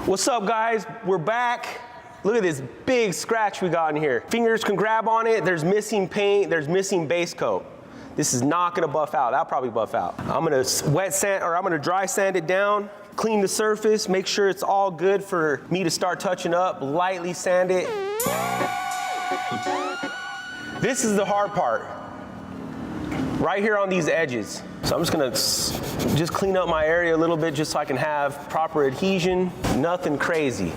What's up, guys? We're back. Look at this big scratch we got in here. Fingers can grab on it. There's missing paint. There's missing base coat. This is not gonna buff out. That'll probably buff out. I'm gonna wet sand, or I'm gonna dry sand it down, clean the surface, make sure it's all good for me to start touching up, lightly sand it. This is the hard part. Right here on these edges. So I'm just gonna just clean up my area a little bit just so I can have proper adhesion. Nothing crazy.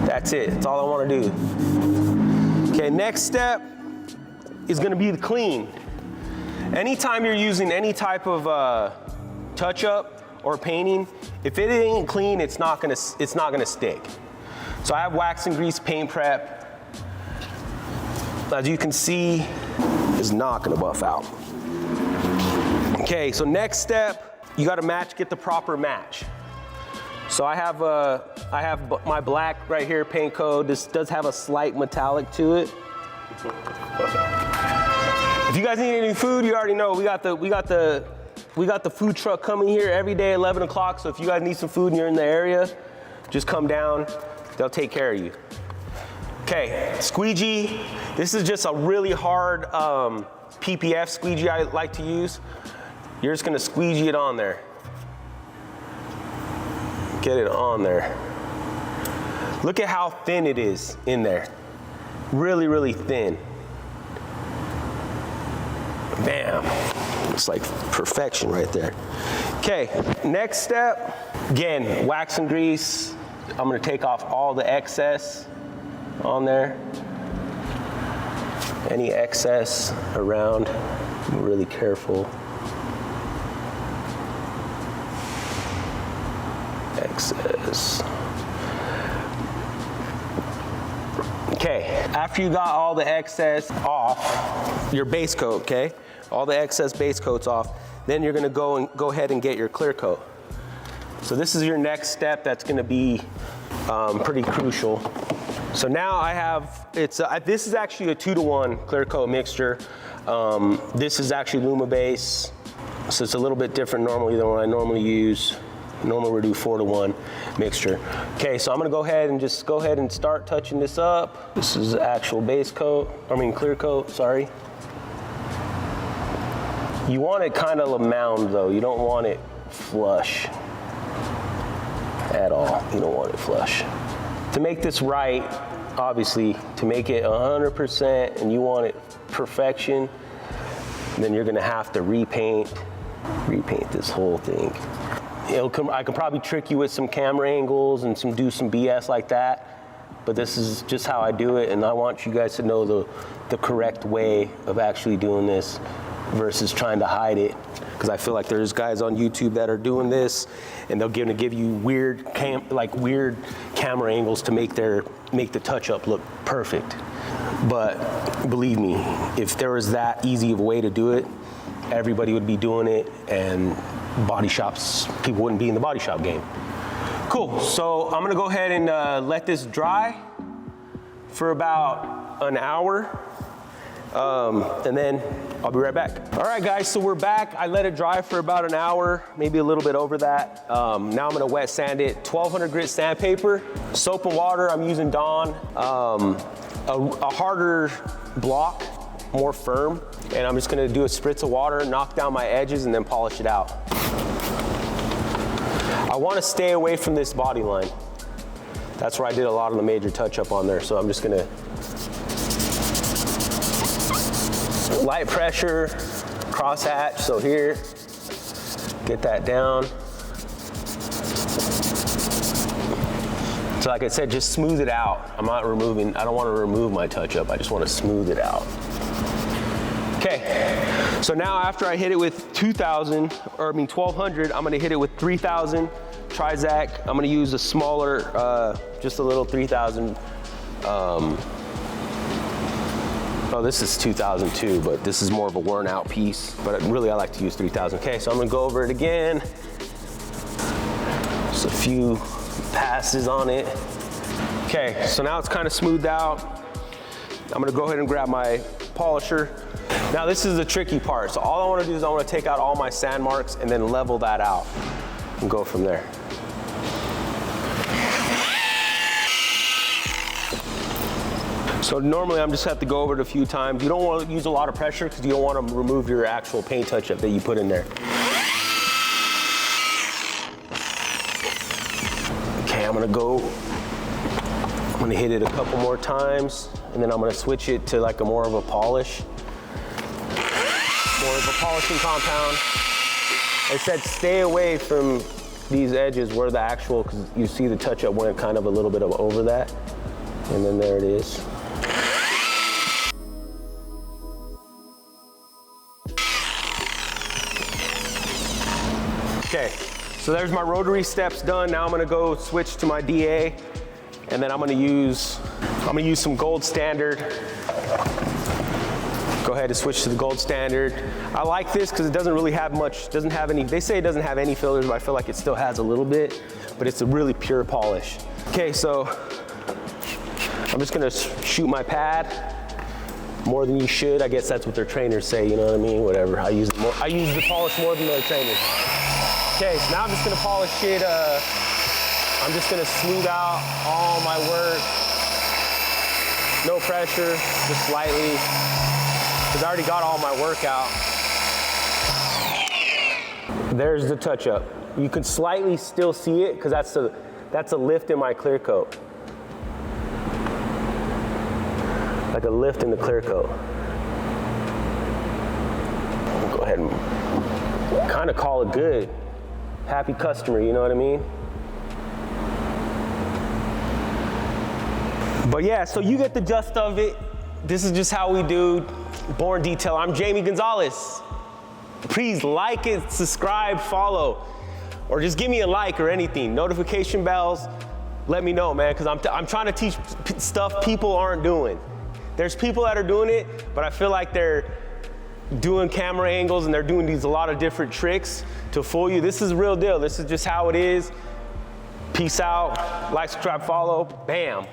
That's it, that's all I wanna do. Okay, next step is gonna be the clean. Anytime you're using any type of touch-up or painting, if it ain't clean, it's not gonna stick. So I have wax and grease paint prep. As you can see, it's not gonna buff out. Okay, so next step, you gotta get the proper match. So I have my black right here, paint code. This does have a slight metallic to it. If you guys need any food, you already know we got the food truck coming here every day at 11 o'clock. So if you guys need some food and you're in the area, just come down. They'll take care of you. Okay, squeegee. This is just a really hard PPF squeegee I like to use. You're just gonna squeegee it on there. Get it on there. Look at how thin it is in there. Really, really thin. Bam. Looks like perfection right there. Okay, next step. Again, wax and grease. I'm gonna take off all the excess on there. Any excess around, be really careful. Excess. Okay, after you got all the excess off, your base coat, okay? All the excess base coats off, then you're gonna go ahead and get your clear coat. So this is your next step that's gonna be pretty crucial. So now I have, this is actually a 2-to-1 clear coat mixture. This is actually Luma base, so it's a little bit different normally than what I normally use. Normally we do 4-to-1 mixture. Okay, so I'm gonna go ahead and start touching this up. This is the actual base coat, clear coat, sorry. You want it kind of a mound though, you don't want it flush at all. You don't want it flush. To make this right, obviously, to make it 100% and you want it perfection, then you're gonna have to repaint this whole thing. I can probably trick you with some camera angles and do some BS like that, but this is just how I do it, and I want you guys to know the correct way of actually doing this versus trying to hide it, because I feel like there's guys on YouTube that are doing this and they're gonna give you weird camera angles to make the touch-up look perfect. But believe me, if there was that easy of a way to do it, everybody would be doing it, and body shops, people wouldn't be in the body shop game. Cool, so I'm gonna go ahead and let this dry for about an hour, and then I'll be right back. All right, guys, so we're back. I let it dry for about an hour, maybe a little bit over that. Now I'm gonna wet sand it, 1200 grit sandpaper, soap and water, I'm using Dawn, a harder block, more firm, and I'm just gonna do a spritz of water, knock down my edges, and then polish it out. I wanna stay away from this body line. That's where I did a lot of the major touch-up on there, so I'm just gonna light pressure, crosshatch, so here, get that down. So like I said, just smooth it out. I don't wanna remove my touch-up, I just wanna smooth it out. Okay, so now after I hit it with 1200, I'm gonna hit it with 3000 Trizac. I'm gonna use a smaller, just a little 3000. Oh, this is 2002, but this is more of a worn out piece. But really, I like to use 3000. Okay, so I'm gonna go over it again. Just a few passes on it. Okay, so now it's kind of smoothed out. I'm gonna go ahead and grab my polisher. Now this is the tricky part. So all I wanna do is I wanna take out all my sand marks and then level that out and go from there. So normally I'm just have to go over it a few times. You don't want to use a lot of pressure because you don't want to remove your actual paint touch-up that you put in there. Okay, I'm gonna hit it a couple more times, and then I'm gonna switch it to like more of a polish. More of a polishing compound. I said stay away from these edges where the actual, because you see the touch-up went kind of a little bit over that. And then there it is. Okay, so there's my rotary steps done. Now I'm gonna go switch to my DA, and then I'm gonna use some gold standard. Go ahead and switch to the gold standard. I like this because it doesn't really have much, they say it doesn't have any fillers, but I feel like it still has a little bit, but it's a really pure polish. Okay, so I'm just gonna shoot my pad more than you should. I guess that's what their trainers say, you know what I mean? Whatever, I use the polish more than their trainers. Okay, so now I'm just gonna polish it. I'm just gonna smooth out all my work. No pressure, just slightly, because I already got all my work out. There's the touch-up. You can slightly still see it, because that's a lift in my clear coat. Like a lift in the clear coat. I'll go ahead and kind of call it good. Happy customer, you know what I mean? But yeah, so you get the gist of it. This is just how we do Born Detail. I'm Jamie Gonzalez. Please like it, subscribe, follow, or just give me a like or anything. Notification bells, let me know, man, because I'm trying to teach stuff people aren't doing. There's people that are doing it, but I feel like they're doing camera angles and they're doing a lot of different tricks to fool you. This is the real deal. This is just how it is. Peace out. Like, subscribe, follow. Bam.